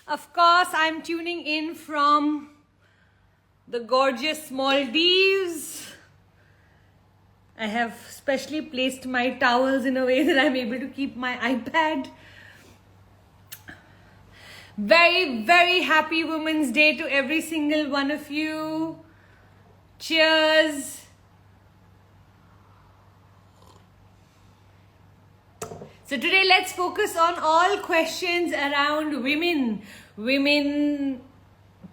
Of course, I'm tuning in from the gorgeous Maldives. I have specially placed my towels in a way that I'm able to keep my iPad. Very, very happy Women's Day to every single one of you. Cheers. So today let's focus on all questions around women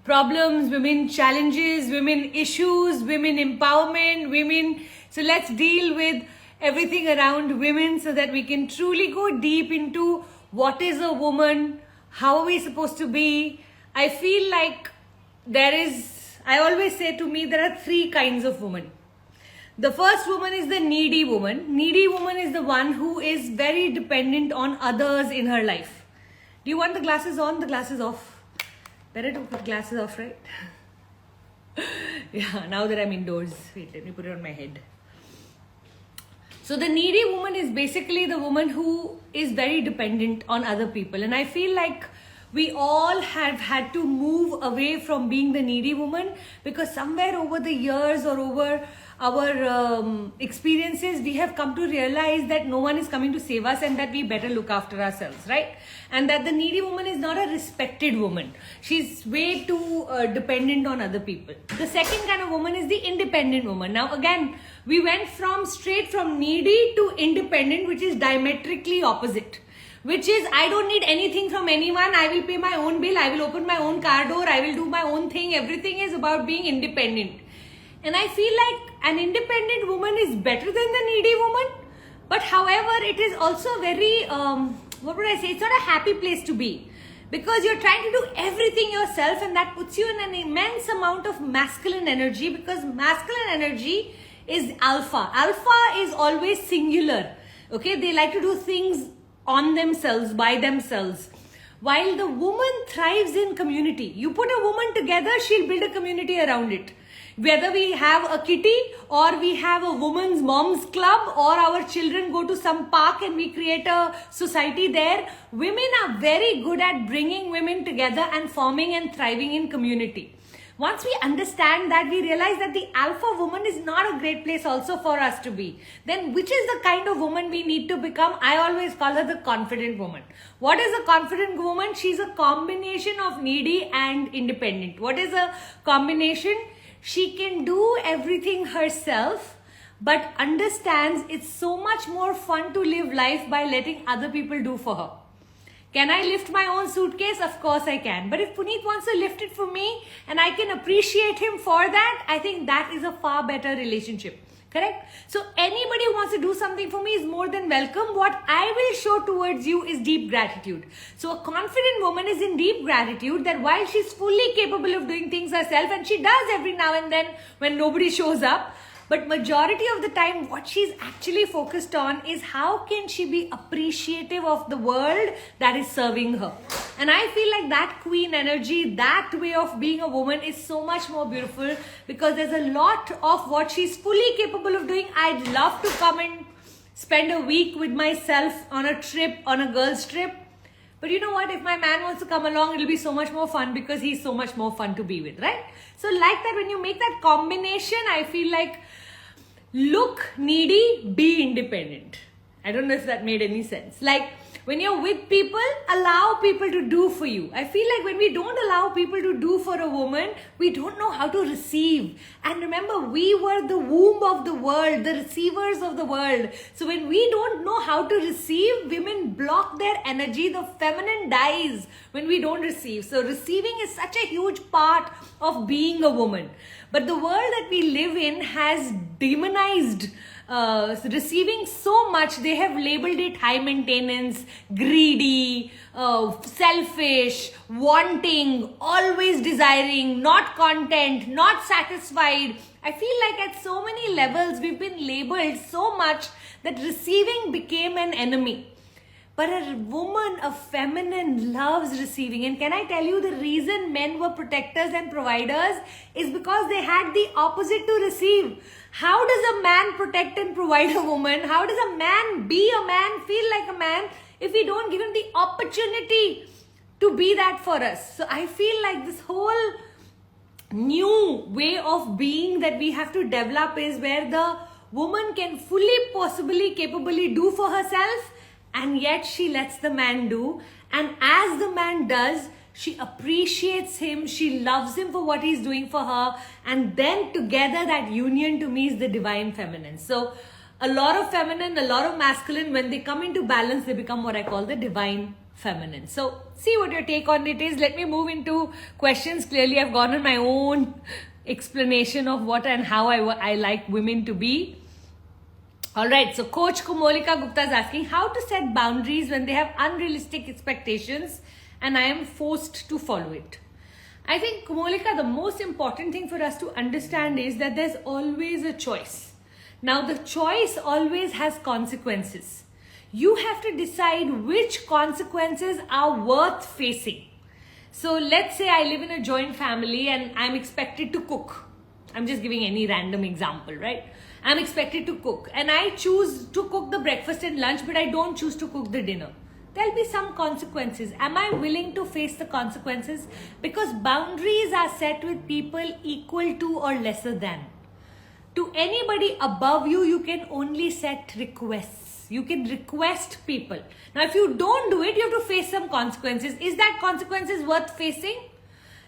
problems, women challenges, women issues, women empowerment, women. So let's deal with everything around women so that we can truly go deep into what is a woman, how are we supposed to be. I feel like I always say to me, there are three kinds of women. The first woman is the needy woman. Needy woman is the one who is very dependent on others in her life. Do you want the glasses on, the glasses off? Better to put glasses off, right? Yeah, now that I'm indoors. Wait, let me put it on my head. So the needy woman is basically the woman who is very dependent on other people. And I feel like we all have had to move away from being the needy woman, because somewhere over the years or over our experiences, we have come to realize that no one is coming to save us and that we better look after ourselves, right? And that the needy woman is not a respected woman. She's way too dependent on other people. The second kind of woman is the independent woman. Now again, we went straight from needy to independent, which is diametrically opposite. Which is, I don't need anything from anyone. I will pay my own bill. I will open my own car door. I will do my own thing. Everything is about being independent. And I feel like an independent woman is better than the needy woman. But however, it is also very, it's not a happy place to be. Because you're trying to do everything yourself, and that puts you in an immense amount of masculine energy, because masculine energy is alpha. Alpha is always singular. Okay, they like to do things on themselves, by themselves. While the woman thrives in community. You put a woman together, she'll build a community around it. Whether we have a kitty, or we have a women's mom's club, or our children go to some park and we create a society there, women are very good at bringing women together and forming and thriving in community. Once we understand that, we realize that the alpha woman is not a great place also for us to be. Then which is the kind of woman we need to become? I always call her the confident woman. What is a confident woman? She's a combination of needy and independent. What is a combination? She can do everything herself, but understands it's so much more fun to live life by letting other people do for her. Can I lift my own suitcase? Of course I can. But if Puneet wants to lift it for me and I can appreciate him for that, I think that is a far better relationship. Correct? So anybody who wants to do something for me is more than welcome. What I will show towards you is deep gratitude. So a confident woman is in deep gratitude that while she's fully capable of doing things herself, and she does every now and then when nobody shows up, but majority of the time, what she's actually focused on is how can she be appreciative of the world that is serving her. And I feel like that queen energy, that way of being a woman is so much more beautiful, because there's a lot of what she's fully capable of doing. I'd love to come and spend a week with myself on a trip, on a girl's trip. But you know what? If my man wants to come along, it'll be so much more fun, because he's so much more fun to be with, right? So like that, when you make that combination, I feel like look needy, be independent. I don't know if that made any sense. Like when you're with people, allow people to do for you. I feel like when we don't allow people to do for a woman, we don't know how to receive. And remember, we were the womb of the world, the receivers of the world. So when we don't know how to receive, women block their energy. The feminine dies when we don't receive. So receiving is such a huge part of being a woman. But the world that we live in has demonized receiving so much. They have labeled it high maintenance, greedy, selfish, wanting, always desiring, not content, not satisfied. I feel like at so many levels we've been labeled so much that receiving became an enemy. But a woman, a feminine, loves receiving. And can I tell you, the reason men were protectors and providers is because they had the opposite to receive. How does a man protect and provide a woman? How does a man be a man, feel like a man, if we don't give him the opportunity to be that for us. So I feel like this whole new way of being that we have to develop is where the woman can fully, possibly, capably do for herself, and yet she lets the man do. And as the man does, she appreciates him, she loves him for what he's doing for her, and then together that union to me is the divine feminine. So a lot of feminine, a lot of masculine, when they come into balance, they become what I call the divine feminine. So see what your take on it is. Let me move into questions. Clearly I've gone on my own explanation of what and how I like women to be. All right, so Coach Kumolika Gupta is asking how to set boundaries when they have unrealistic expectations and I am forced to follow it. I think, Kumolika, the most important thing for us to understand is that there's always a choice. Now, the choice always has consequences. You have to decide which consequences are worth facing. So let's say I live in a joint family and I'm expected to cook. I'm just giving any random example, right? I'm expected to cook and I choose to cook the breakfast and lunch, but I don't choose to cook the dinner. There'll be some consequences. Am I willing to face the consequences? Because boundaries are set with people equal to or lesser than. To anybody above you, you can only set requests. You can request people. Now, if you don't do it, you have to face some consequences. Is that consequences worth facing?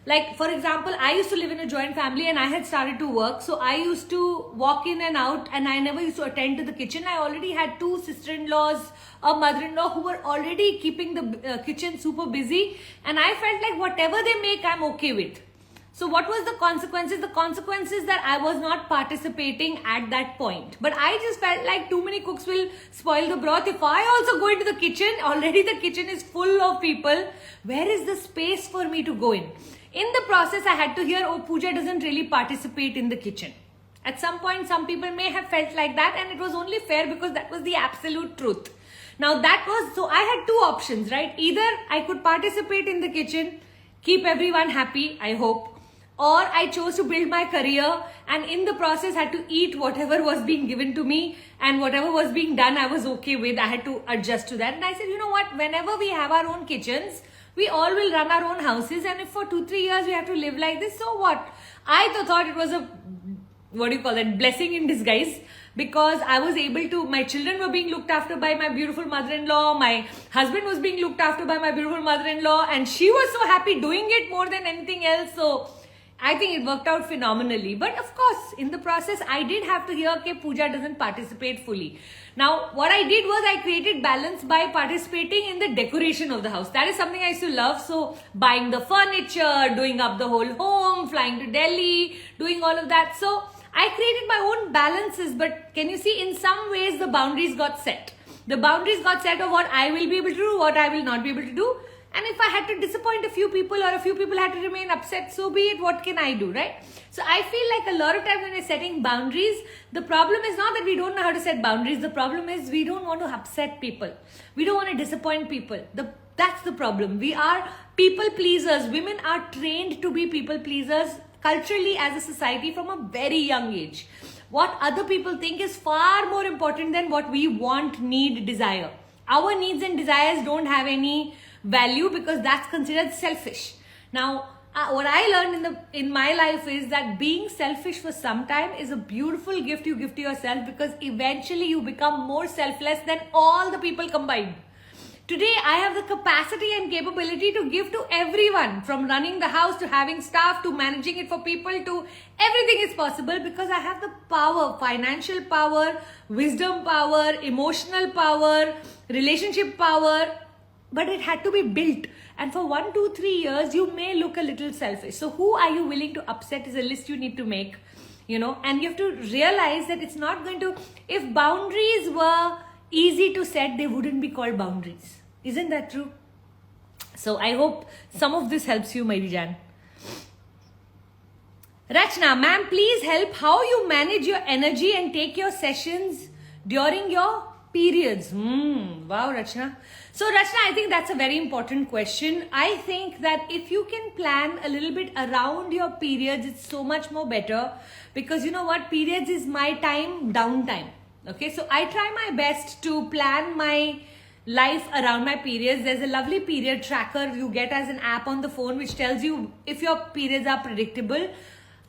Like, for example, I used to live in a joint family and I had started to work. So I used to walk in and out and I never used to attend to the kitchen. I already had 2 sister-in-laws, a mother-in-law who were already keeping the kitchen super busy. And I felt like whatever they make, I'm okay with. So what was the consequences? The consequences that I was not participating at that point. But I just felt like too many cooks will spoil the broth. If I also go into the kitchen, already the kitchen is full of people. Where is the space for me to go in? In the process, I had to hear, oh, Pooja doesn't really participate in the kitchen. At some point, some people may have felt like that, and it was only fair because that was the absolute truth. Now so I had 2 options, right? Either I could participate in the kitchen, keep everyone happy, I hope, or I chose to build my career and in the process had to eat whatever was being given to me, and whatever was being done I was okay with. I had to adjust to that, and I said, you know what, whenever we have our own kitchens, we all will run our own houses, and if for 2-3 years we have to live like this, so what? I thought it was a, blessing in disguise, because I was able to, my children were being looked after by my beautiful mother-in-law, my husband was being looked after by my beautiful mother-in-law, and she was so happy doing it more than anything else. So I think it worked out phenomenally. But of course, in the process, I did have to hear, okay, Pooja doesn't participate fully. Now, what I did was I created balance by participating in the decoration of the house. That is something I used to love. So, buying the furniture, doing up the whole home, flying to Delhi, doing all of that. So, I created my own balances. But can you see, in some ways, the boundaries got set. The boundaries got set of what I will be able to do, what I will not be able to do. And if I had to disappoint a few people or a few people had to remain upset, so be it, what can I do, right? So I feel like a lot of times when we're setting boundaries, the problem is not that we don't know how to set boundaries. The problem is we don't want to upset people. We don't want to disappoint people. That's the problem. We are people pleasers. Women are trained to be people pleasers culturally as a society from a very young age. What other people think is far more important than what we want, need, desire. Our needs and desires don't have any value because that's considered selfish. Now, what I learned in my life is that being selfish for some time is a beautiful gift you give to yourself, because eventually you become more selfless than all the people combined. Today, I have the capacity and capability to give to everyone, from running the house to having staff to managing it for people to everything is possible, because I have the power, financial power, wisdom power, emotional power, relationship power. But it had to be built. And for 1, 2, 3 years, you may look a little selfish. So who are you willing to upset is a list you need to make, and you have to realize that it's not going to, if boundaries were easy to set, they wouldn't be called boundaries. Isn't that true? So I hope some of this helps you, Mary Jan. Rachna, ma'am, please help how you manage your energy and take your sessions during your periods. Wow, Rachna. So Rachna, I think that's a very important question. I think that if you can plan a little bit around your periods, it's so much more better, because you know what, periods is my time, downtime. Okay, so I try my best to plan my life around my periods. There's a lovely period tracker you get as an app on the phone which tells you if your periods are predictable.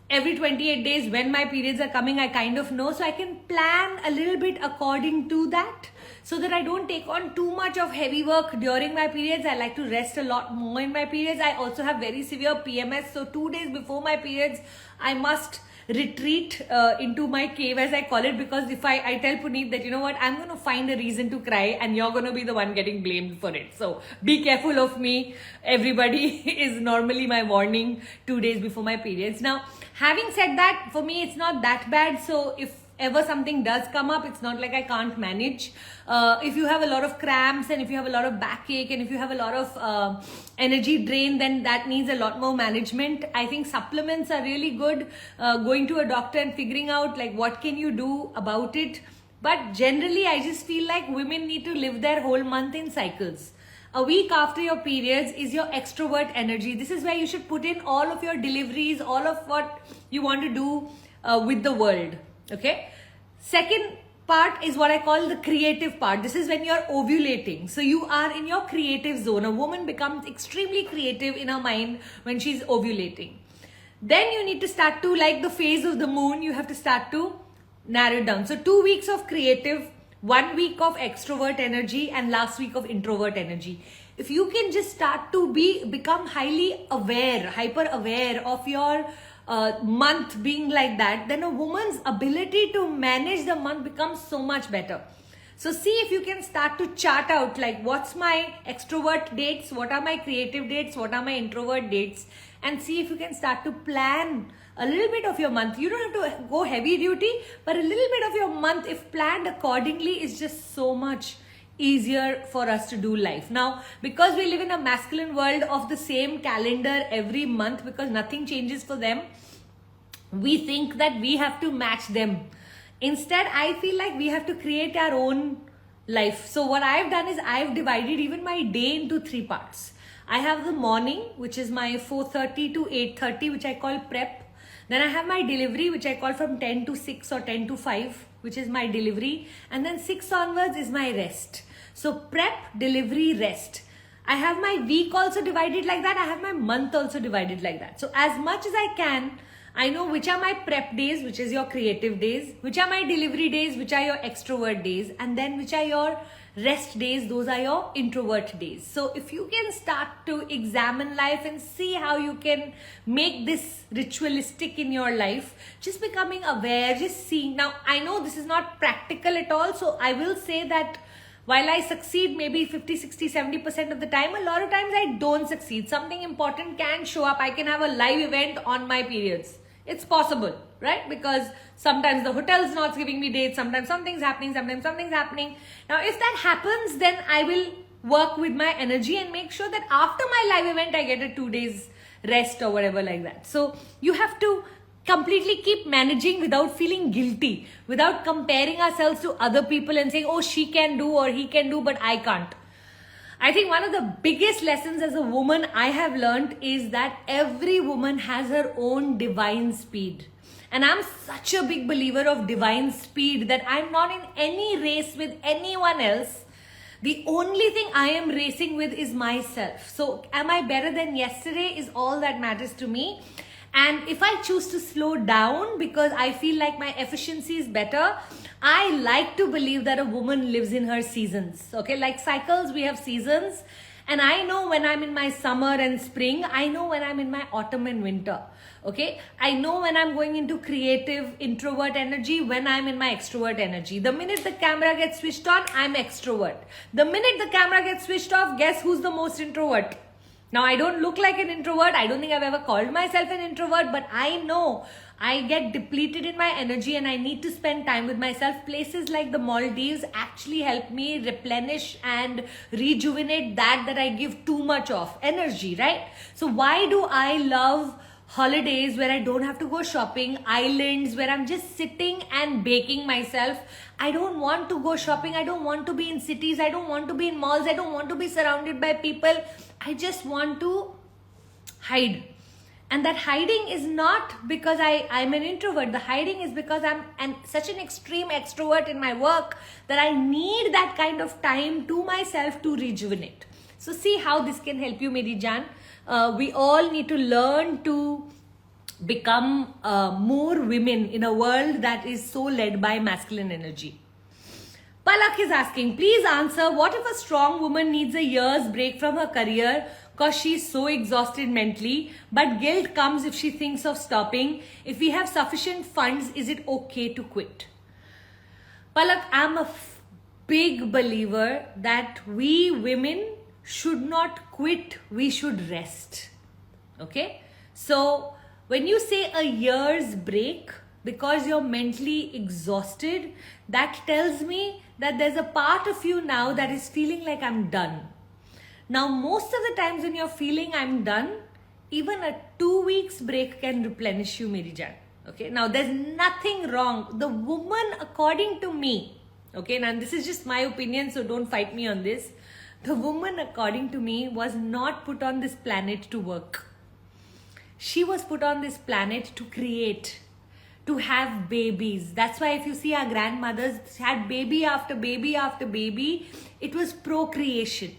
Every 28 days when my periods are coming, I kind of know, so I can plan a little bit according to that, so that I don't take on too much of heavy work during my periods. I like to rest a lot more in my periods. I also have very severe PMS, so 2 days before my periods I must retreat into my cave, as I call it, because if I tell Puneet that, you know what, I'm going to find a reason to cry and you're going to be the one getting blamed for it. So be careful of me. Everybody is normally my warning 2 days before my periods. Now, having said that, for me, it's not that bad. So if ever something does come up, it's not like I can't manage. If you have a lot of cramps and if you have a lot of backache and if you have a lot of energy drain, then that needs a lot more management. I think supplements are really good. Going to a doctor and figuring out like what can you do about it. But generally, I just feel like women need to live their whole month in cycles. A week after your periods is your extrovert energy. This is where you should put in all of your deliveries, all of what you want to do with the world. Okay. Second part is what I call the creative part. This is when you're ovulating. So you are in your creative zone. A woman becomes extremely creative in her mind when she's ovulating. Then you need to start to, like the phase of the moon, you have to start to narrow it down. So 2 weeks of creative, 1 week of extrovert energy, and last week of introvert energy. If you can just start to become highly aware, hyper aware of your month being like that, then a woman's ability to manage the month becomes so much better. So see if you can start to chart out like what's my extrovert dates, what are my creative dates, what are my introvert dates, and see if you can start to plan a little bit of your month. You don't have to go heavy duty, but a little bit of your month, if planned accordingly, is just so much easier for us to do life. Now, because we live in a masculine world of the same calendar every month, because nothing changes for them, we think that we have to match them. Instead, I feel like we have to create our own life. So what I've done is I've divided even my day into 3 parts. I have the morning, which is my 4:30 to 8:30, which I call prep. Then I have my delivery, which I call from 10 to 6 or 10 to 5, which is my delivery. And then 6 onwards is my rest. So prep, delivery, rest. I have my week also divided like that. I have my month also divided like that. So as much as I can, I know which are my prep days, which is your creative days, which are my delivery days, which are your extrovert days, and then which are your rest days, those are your introvert days. So if you can start to examine life and see how you can make this ritualistic in your life, just becoming aware, just seeing. Now, I know this is not practical at all, so I will say that while I succeed maybe 50, 60, 70% of the time, a lot of times I don't succeed. Something important can show up. I can have a live event on my periods. It's possible, right? Because sometimes the hotel's not giving me dates, sometimes something's happening, sometimes something's happening. Now, if that happens, then I will work with my energy and make sure that after my live event, I get a 2 days rest or whatever like that. So you have to completely keep managing without feeling guilty, without comparing ourselves to other people and saying, oh, she can do or he can do, but I can't. I think one of the biggest lessons as a woman I have learned is that every woman has her own divine speed. And I'm such a big believer of divine speed that I'm not in any race with anyone else. The only thing I am racing with is myself. So am I better than yesterday is all that matters to me. And if I choose to slow down because I feel like my efficiency is better, I like to believe that a woman lives in her seasons. Okay, like cycles, we have seasons. And I know when I'm in my summer and spring. I know when I'm in my autumn and winter. Okay, I know when I'm going into creative introvert energy, when I'm in my extrovert energy. The minute the camera gets switched on, I'm extrovert. The minute the camera gets switched off, guess who's the most introvert? Now, I don't look like an introvert. I don't think I've ever called myself an introvert, but I know I get depleted in my energy and I need to spend time with myself. Places like the Maldives actually help me replenish and rejuvenate that I give too much of energy, right? So why do I love holidays where I don't have to go shopping, islands where I'm just sitting and baking myself? I don't want to go shopping. I don't want to be in cities. I don't want to be in malls. I don't want to be surrounded by people. I just want to hide And that hiding is not because I'm an introvert. The hiding is because I'm such an extreme extrovert in my work that I need that kind of time to myself to rejuvenate. So see how this can help you, Meri Jaan. We all need to learn to become more women in a world that is so led by masculine energy. Palak is asking, please answer, what if a strong woman needs a year's break from her career because she's so exhausted mentally, but guilt comes if she thinks of stopping? If we have sufficient funds, is it okay to quit? Palak, I'm a big believer that we women should not quit, we should rest. Okay? So, when you say a year's break because you're mentally exhausted, that tells me that there's a part of you now that is feeling like I'm done. Now, most of the times when you're feeling I'm done, even a 2 weeks break can replenish you, Meri Jaan. Okay, now there's nothing wrong. The woman, according to me, okay, now this is just my opinion, so don't fight me on this. The woman, according to me, was not put on this planet to work. She was put on this planet to create, to have babies. That's why if you see our grandmothers had baby after baby after baby, it was procreation.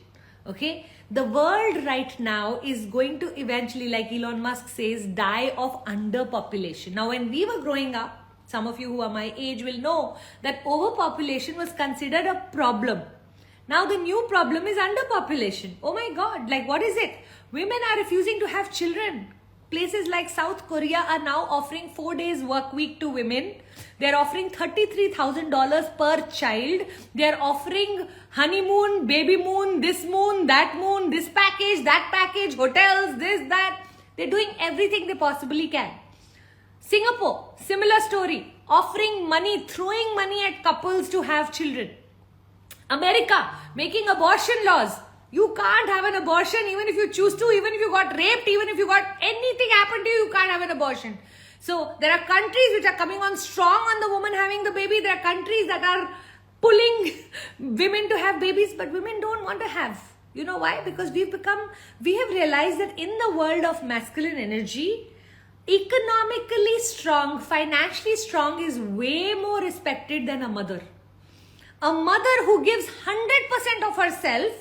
Okay, the world right now is going to eventually, like Elon Musk says, die of underpopulation. Now, when we were growing up, some of you who are my age will know that overpopulation was considered a problem. Now, the new problem is underpopulation. Oh my God, like what is it? Women are refusing to have children. Places like South Korea are now offering 4 days work week to women. They're offering $33,000 per child. They're offering honeymoon, baby moon, this package, that package, hotels, this, that. They're doing everything they possibly can. Singapore, similar story. Offering money, throwing money at couples to have children. America, making abortion laws. You can't have an abortion even if you choose to, even if you got raped, even if you got anything happen to you, you can't have an abortion. So there are countries which are coming on strong on the woman having the baby. There are countries that are pulling women to have babies, but women don't want to have. You know why? Because we have realized that in the world of masculine energy, economically strong, financially strong is way more respected than a mother. A mother who gives 100% of herself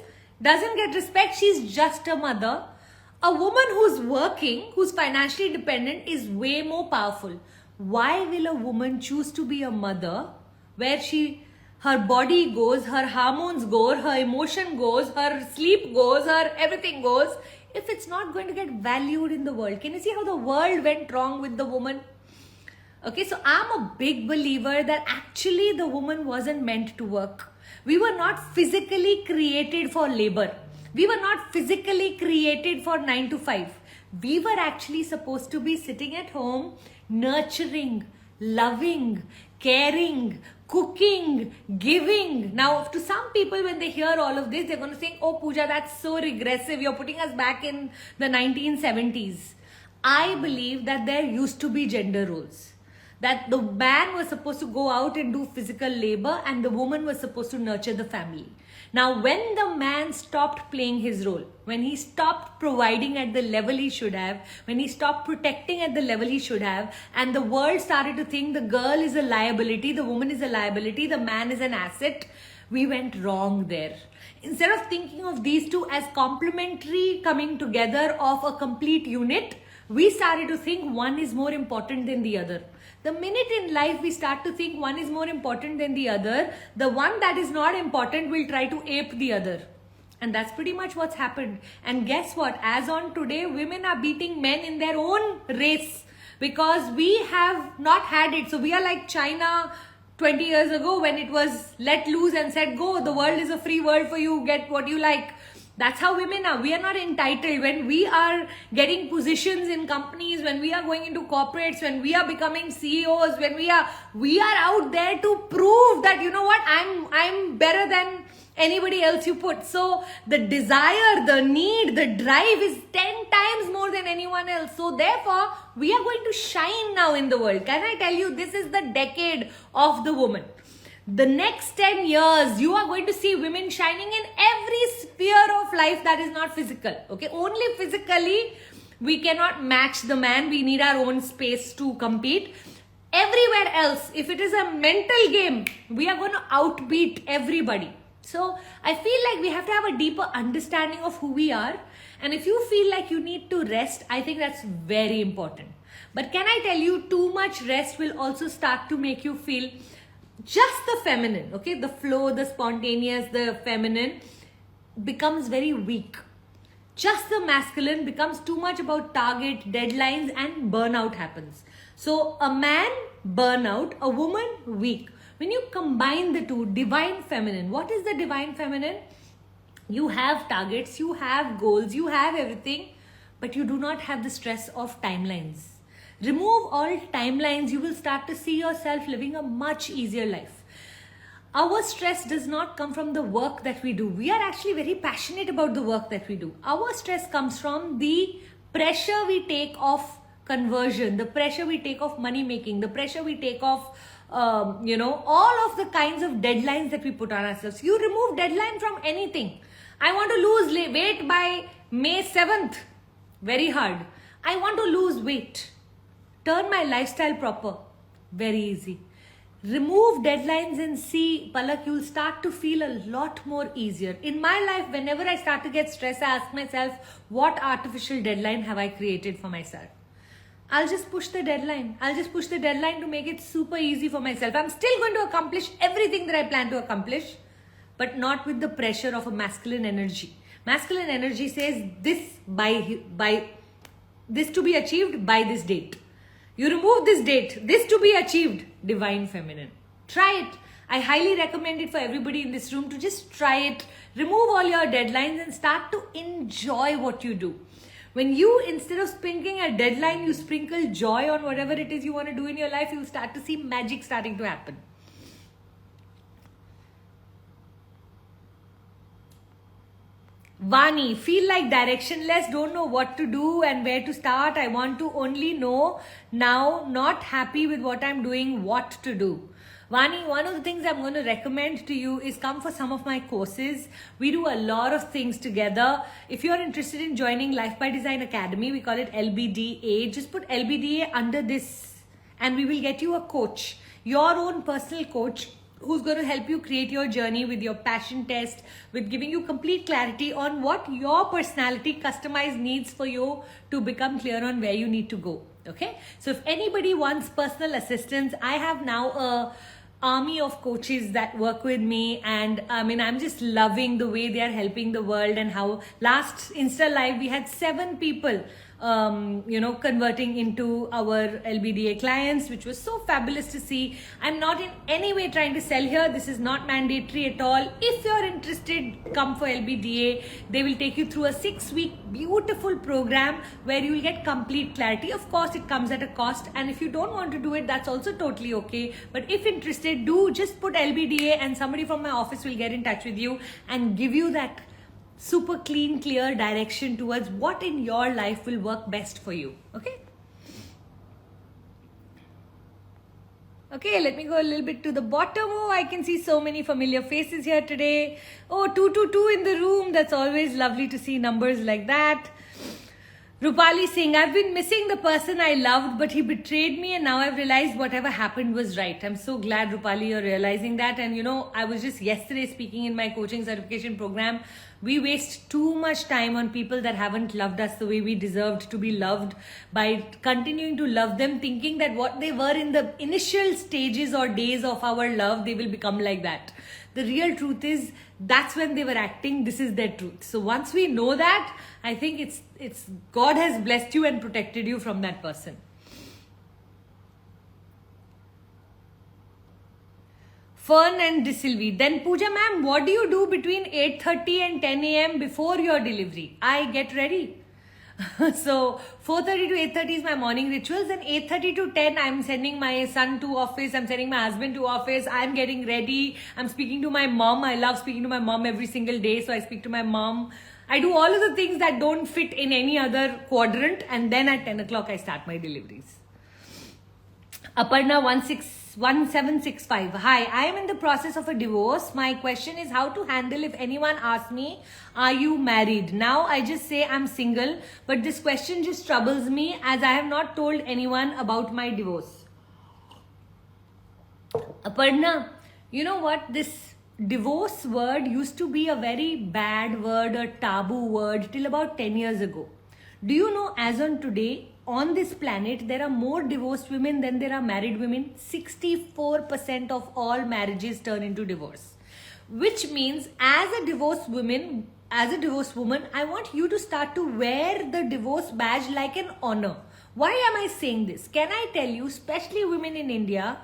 doesn't get respect, she's just a mother. A woman who's working, who's financially dependent is way more powerful. Why will a woman choose to be a mother where her body goes, her hormones go, her emotion goes, her sleep goes, her everything goes, if it's not going to get valued in the world? Can you see how the world went wrong with the woman? Okay, so I'm a big believer that actually the woman wasn't meant to work. We were not physically created for labor. We were not physically created for 9 to 5. We were actually supposed to be sitting at home, nurturing, loving, caring, cooking, giving. Now, to some people, when they hear all of this, they're going to think, oh, Pooja, that's so regressive. You're putting us back in the 1970s. I believe that there used to be gender roles. That the man was supposed to go out and do physical labor and the woman was supposed to nurture the family. Now, when the man stopped playing his role, when he stopped providing at the level he should have, when he stopped protecting at the level he should have, and the world started to think the girl is a liability, the woman is a liability, the man is an asset, we went wrong there. Instead of thinking of these two as complementary coming together of a complete unit, we started to think one is more important than the other. The minute in life we start to think one is more important than the other, the one that is not important will try to ape the other. And that's pretty much what's happened. And guess what? As on today, women are beating men in their own race because we have not had it. So we are like China 20 years ago when it was let loose and said, go, the world is a free world for you, get what you like. That's how women are. We are not entitled. When we are getting positions in companies, when we are going into corporates, when we are becoming CEOs, when we are out there to prove that, you know what, I'm better than anybody else you put. So the desire, the need, the drive is 10 times more than anyone else. So therefore, we are going to shine now in the world. Can I tell you, this is the decade of the woman. The next 10 years, you are going to see women shining in every sphere of life that is not physical. Okay, only physically We cannot match the man. We need our own space to compete. Everywhere else, if it is a mental game, we are going to outbeat everybody. So I feel like we have to have a deeper understanding of who we are. And if you feel like you need to rest, I think that's very important. But can I tell you, too much rest will also start to make you feel just the feminine, okay? The flow, the spontaneous, the feminine becomes very weak. Just the masculine becomes too much about target, deadlines, and burnout happens. So a man, burnout, a woman, weak. When you combine the two, divine feminine, what is the divine feminine? You have targets, you have goals, you have everything, but you do not have the stress of timelines. Remove all timelines, you will start to see yourself living a much easier life. Our stress does not come from the work that we do. We are actually very passionate about the work that we do. Our stress comes from the pressure we take of conversion, the pressure we take of money making, the pressure we take of, all of the kinds of deadlines that we put on ourselves. You remove deadline from anything. I want to lose weight by May 7th. Very hard. I want to lose weight. Turn my lifestyle proper. Very easy. Remove deadlines and see, Palak, you'll start to feel a lot more easier. In my life, whenever I start to get stressed, I ask myself, what artificial deadline have I created for myself? I'll just push the deadline. I'll just push the deadline to make it super easy for myself. I'm still going to accomplish everything that I plan to accomplish, but not with the pressure of a masculine energy. Masculine energy says this by this to be achieved by this date. You remove this date, this to be achieved, divine feminine. Try it. I highly recommend it for everybody in this room to just try it. Remove all your deadlines and start to enjoy what you do. When you, instead of sprinkling a deadline, you sprinkle joy on whatever it is you want to do in your life, you'll start to see magic starting to happen. Vani, feel like directionless, don't know what to do and where to start. I want to only know now, not happy with what I'm doing, what to do. Vani, one of the things I'm going to recommend to you is come for some of my courses. We do a lot of things together. If you're interested in joining Life by Design Academy, we call it LBDA. Just put LBDA under this and we will get you a coach, your own personal coach, who's going to help you create your journey with your passion test, with giving you complete clarity on what your personality customized needs for you to become clear on where you need to go. Okay. So if anybody wants personal assistance, I have now a army of coaches that work with me, and I'm just loving the way they are helping the world, and how last Insta Live we had 7 people converting into our LBDA clients, which was so fabulous to see. I'm not in any way trying to sell here. This is not mandatory at all. If you're interested, come for LBDA. They will take you through a 6-week beautiful program where you will get complete clarity. Of course, it comes at a cost, and if you don't want to do it, that's also totally okay. But if interested, do just put LBDA and somebody from my office will get in touch with you and give you that super clean, clear direction towards what in your life will work best for you. Okay? Okay, let me go a little bit to the bottom. Oh, I can see so many familiar faces here today. Oh, 222 in the room. That's always lovely to see numbers like that. Rupali Singh, I've been missing the person I loved, but he betrayed me, and now I've realized whatever happened was right. I'm so glad, Rupali, you're realizing that. And I was just yesterday speaking in my coaching certification program. We waste too much time on people that haven't loved us the way we deserved to be loved, by continuing to love them, thinking that what they were in the initial stages or days of our love, they will become like that. The real truth is, that's when they were acting. This is their truth. So once we know that, I think it's God has blessed you and protected you from that person. Fern and Disilvi. Then Pooja ma'am, what do you do between 8:30 and 10 a.m. before your delivery? I get ready. So 4:30 to 8:30 is my morning rituals, and 8:30 to 10 I'm sending my son to office, I'm sending my husband to office, I'm getting ready, I'm speaking to my mom. I love speaking to my mom every single day, so I speak to my mom. I do all of the things that don't fit in any other quadrant, and then at 10 o'clock I start my deliveries. Aparna 16 1765. Hi, I am in the process of a divorce. My question is how to handle if anyone asks me, are you married? Now I just say I'm single, but this question just troubles me as I have not told anyone about my divorce. Aparna, you know what? This divorce word used to be a very bad word, a taboo word till about 10 years ago. Do you know, as on today, on this planet, there are more divorced women than there are married women? 64% of all marriages turn into divorce. Which means, as a divorced woman, I want you to start to wear the divorce badge like an honor. Why am I saying this? Can I tell you, especially women in India,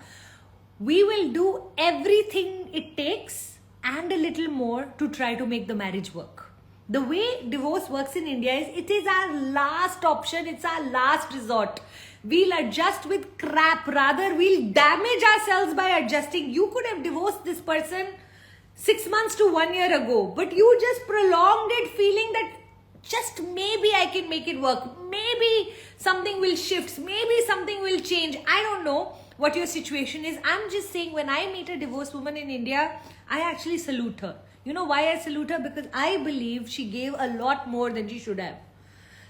we will do everything it takes and a little more to try to make the marriage work. The way divorce works in India is it is our last option, it's our last resort. We'll adjust with crap, rather we'll damage ourselves by adjusting. You could have divorced this person 6 months to 1 year ago, but you just prolonged it feeling that just maybe I can make it work. Maybe something will shift, maybe something will change. I don't know what your situation is. I'm just saying, when I meet a divorced woman in India, I actually salute her. You know why I salute her? Because I believe she gave a lot more than she should have.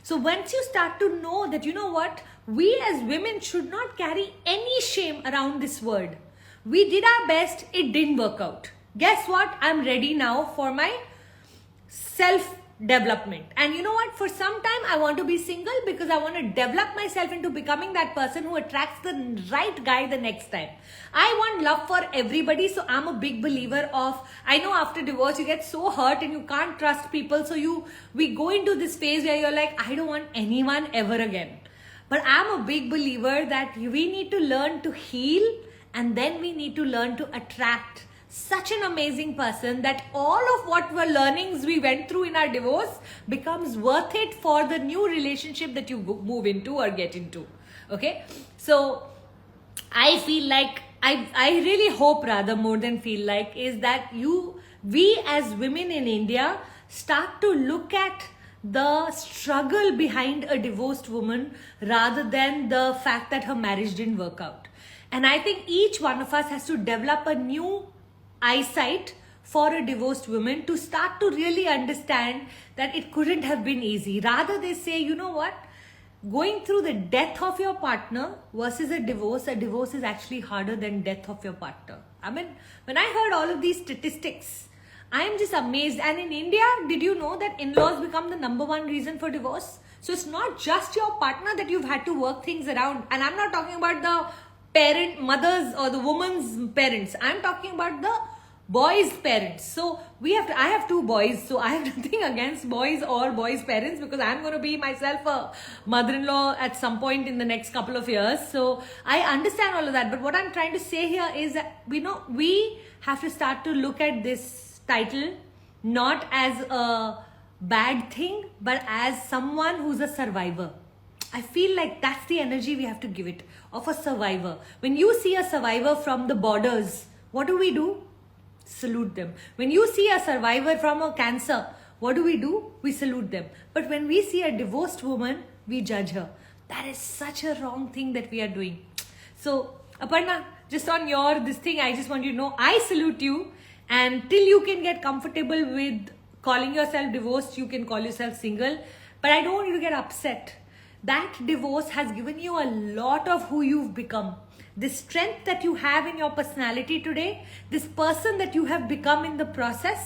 So once you start to know that, you know what, we as women should not carry any shame around this word. We did our best, it didn't work out. Guess what? I'm ready now for my self-development. And you know what? For some time, I want to be single because I want to develop myself into becoming that person who attracts the right guy the next time. I want love for everybody, so I'm a big believer of, I know after divorce you get so hurt and you can't trust people, so we go into this phase where you're like, I don't want anyone ever again. But I'm a big believer that we need to learn to heal, and then we need to learn to attract such an amazing person that all of what were learnings we went through in our divorce becomes worth it for the new relationship that you move into or get into. Okay, so I feel like, I really hope, rather more than feel like, is that we as women in India start to look at the struggle behind a divorced woman rather than the fact that her marriage didn't work out. And I think each one of us has to develop a new eyesight for a divorced woman to start to really understand that it couldn't have been easy. Rather they say, you know what, going through the death of your partner versus a divorce is actually harder than death of your partner. I mean, when I heard all of these statistics, I am just amazed. And in India, did you know that in-laws become the #1 reason for divorce? So it's not just your partner that you've had to work things around. And I'm not talking about the mothers or the woman's parents. I'm talking about the boys' parents. So I have 2 boys, so I have nothing against boys or boys' parents, because I'm going to be myself a mother-in-law at some point in the next couple of years. So I understand all of that. But what I'm trying to say here is that we have to start to look at this title not as a bad thing, but as someone who's a survivor. I feel like that's the energy we have to give it, of a survivor. When you see a survivor from the borders, what do? Salute them. When you see a survivor from a cancer, what do? We salute them. But when we see a divorced woman, we judge her. That is such a wrong thing that we are doing. So, Aparna, just on this thing, I just want you to know, I salute you. And till you can get comfortable with calling yourself divorced, you can call yourself single. But I don't want you to get upset. That divorce has given you a lot of who you've become. The strength that you have in your personality today, this person that you have become in the process,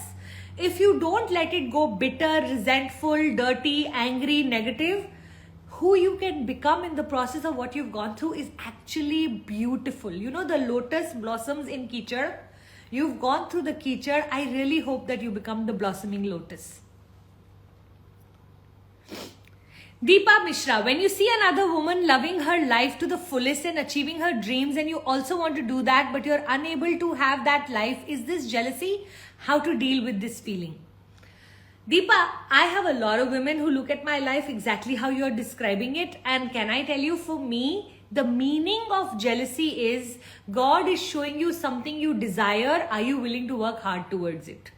if you don't let it go bitter, resentful, dirty, angry, negative, who you can become in the process of what you've gone through is actually beautiful. You know the lotus blossoms in Kichad? You've gone through the Kichad. I really hope that you become the blossoming lotus. Deepa Mishra, when you see another woman loving her life to the fullest and achieving her dreams, and you also want to do that, but you're unable to have that life, is this jealousy? How to deal with this feeling? Deepa, I have a lot of women who look at my life exactly how you're describing it. And can I tell you, for me, the meaning of jealousy is God is showing you something you desire. Are you willing to work hard towards it?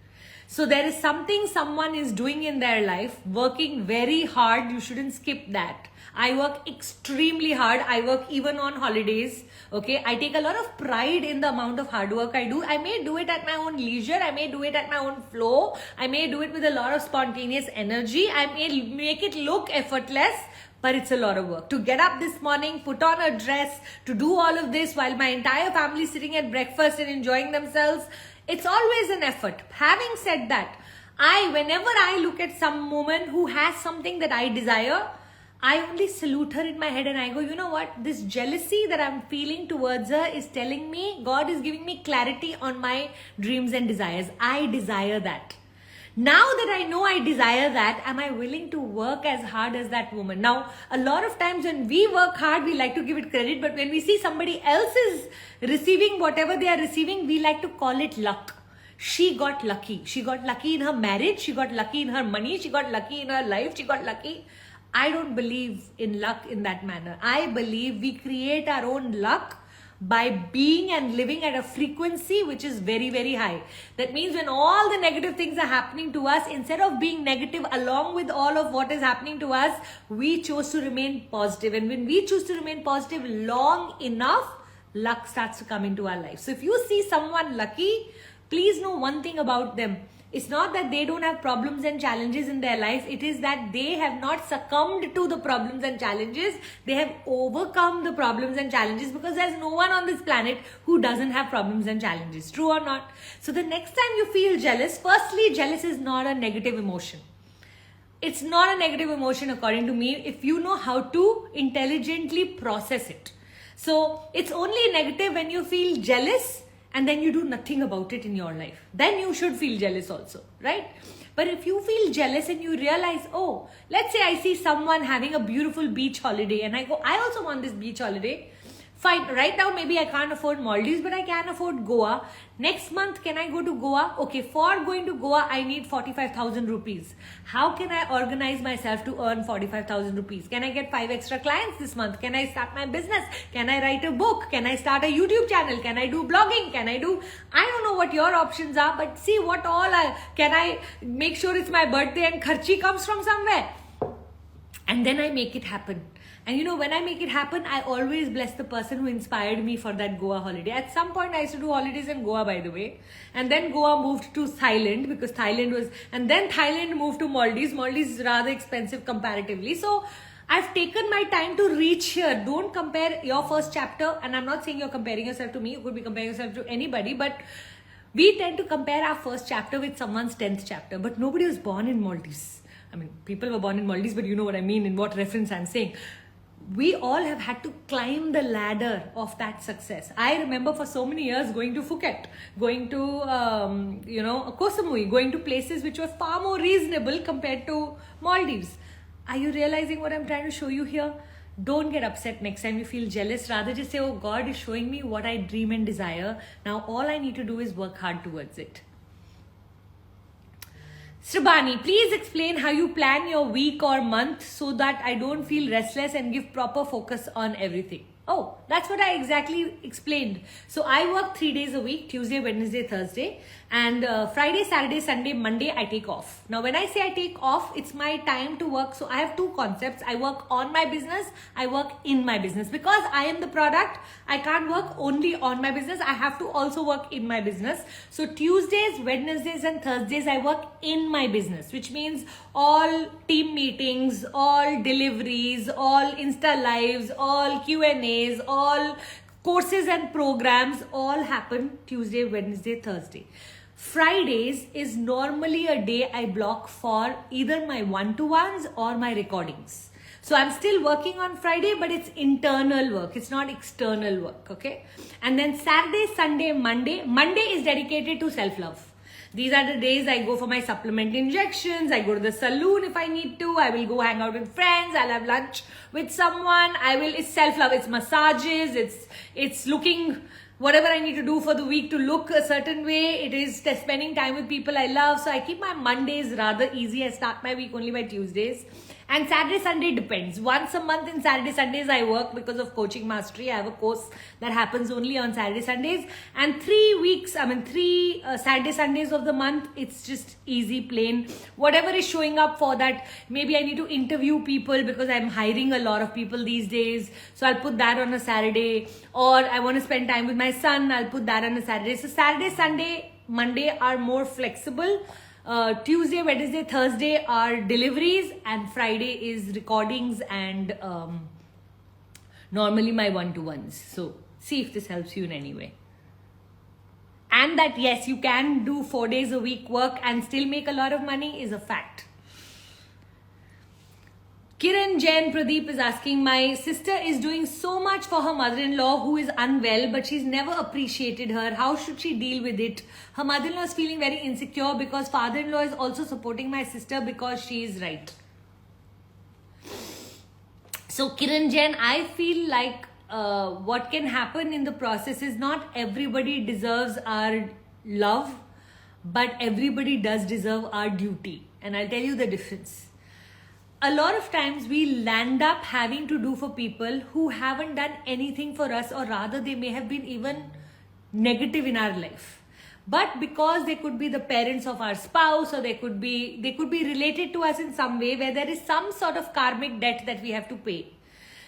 So there is something someone is doing in their life, working very hard. You shouldn't skip that. I work extremely hard. I work even on holidays. Okay, I take a lot of pride in the amount of hard work I do. I may do it at my own leisure. I may do it at my own flow. I may do it with a lot of spontaneous energy. I may make it look effortless, but it's a lot of work. To get up this morning, put on a dress, to do all of this while my entire family is sitting at breakfast and enjoying themselves, it's always an effort. Having said that, whenever I look at some woman who has something that I desire, I only salute her in my head and I go, you know what? This jealousy that I'm feeling towards her is telling me, God is giving me clarity on my dreams and desires. I desire that. Now that I know I desire that, am I willing to work as hard as that woman? Now, a lot of times when we work hard, we like to give it credit, but when we see somebody else is receiving whatever they are receiving, we like to call it luck. She got lucky. She got lucky in her marriage. She got lucky in her money. She got lucky in her life. She got lucky. I don't believe in luck in that manner. I believe we create our own luck by being and living at a frequency which is very, very high. That means when all the negative things are happening to us, instead of being negative along with all of what is happening to us, we chose to remain positive. And when we choose to remain positive long enough, luck starts to come into our life. So if you see someone lucky, please know one thing about them. It's not that they don't have problems and challenges in their life. It is that they have not succumbed to the problems and challenges. They have overcome the problems and challenges, because there's no one on this planet who doesn't have problems and challenges. True or not? So the next time you feel jealous, firstly, jealous is not a negative emotion. It's not a negative emotion according to me if you know how to intelligently process it. So it's only negative when you feel jealous and then you do nothing about it in your life. Then you should feel jealous also, right? But if you feel jealous and you realize, oh, let's say I see someone having a beautiful beach holiday and I go, I also want this beach holiday. Fine, right now maybe I can't afford Maldives, but I can afford Goa. Next month, can I go to Goa? Okay, for going to Goa, I need 45,000 rupees. How can I organize myself to earn 45,000 rupees? Can I get 5 extra clients this month? Can I start my business? Can I write a book? Can I start a YouTube channel? Can I do blogging? I don't know what your options are, but see what all can I make sure it's my birthday and kharchi comes from somewhere? And then I make it happen. And you know, when I make it happen, I always bless the person who inspired me for that Goa holiday. At some point, I used to do holidays in Goa, by the way. And then Goa moved to Thailand because Thailand was... And then Thailand moved to Maldives. Maldives is rather expensive comparatively. So I've taken my time to reach here. Don't compare your first chapter. And I'm not saying you're comparing yourself to me. You could be comparing yourself to anybody. But we tend to compare our first chapter with someone's 10th chapter. But nobody was born in Maldives. I mean, people were born in Maldives, but you know what I mean, in what reference I'm saying. We all have had to climb the ladder of that success. I remember for so many years going to Phuket, going to, Koh Samui, going to places which were far more reasonable compared to Maldives. Are you realizing what I'm trying to show you here? Don't get upset next time you feel jealous. Rather just say, oh, God is showing me what I dream and desire. Now all I need to do is work hard towards it. Sribani, please explain how you plan your week or month so that I don't feel restless and give proper focus on everything. Oh, that's what I exactly explained. So I work 3 days a week, Tuesday, Wednesday, Thursday. And Friday, Saturday, Sunday, Monday, I take off. Now, when I say I take off, it's my time to work. So I have two concepts. I work on my business. I work in my business. Because I am the product, I can't work only on my business. I have to also work in my business. So Tuesdays, Wednesdays, and Thursdays, I work in my business, which means all team meetings, all deliveries, all Insta lives, all Q&As, all courses and programs all happen Tuesday, Wednesday, Thursday. Fridays is normally a day I block for either my one-to-ones or my recordings. So I'm still working on Friday, but it's internal work. It's not external work, okay? And then Saturday, Sunday, Monday. Monday is dedicated to self-love. These are the days I go for my supplement injections. I go to the salon if I need to. I will go hang out with friends. I'll have lunch with someone. It's self-love. It's massages. It's looking... whatever I need to do for the week to look a certain way. It is spending time with people I love. So I keep my Mondays rather easy. I start my week only by Tuesdays. And Saturday, Sunday depends. Once a month in Saturday, Sundays, I work because of Coaching Mastery. I have a course that happens only on Saturday, Sundays. And 3 Saturday, Sundays of the month, it's just easy, plain. Whatever is showing up for that. Maybe I need to interview people because I'm hiring a lot of people these days. So I'll put that on a Saturday. Or I want to spend time with my son. I'll put that on a Saturday. So Saturday, Sunday, Monday are more flexible. Tuesday, Wednesday, Thursday are deliveries, and Friday is recordings and normally my one-to-ones. So see if this helps you in any way. And that yes, you can do 4 days a week work and still make a lot of money is a fact. Kiran Jain Pradeep is asking, my sister is doing so much for her mother-in-law who is unwell, but she's never appreciated her. How should she deal with it? Her mother-in-law is feeling very insecure because father-in-law is also supporting my sister because she is right. So Kiran Jain, I feel like what can happen in the process is not everybody deserves our love, but everybody does deserve our duty. And I'll tell you the difference. A lot of times we land up having to do for people who haven't done anything for us, or rather they may have been even negative in our life. But because they could be the parents of our spouse, or they could be related to us in some way where there is some sort of karmic debt that we have to pay.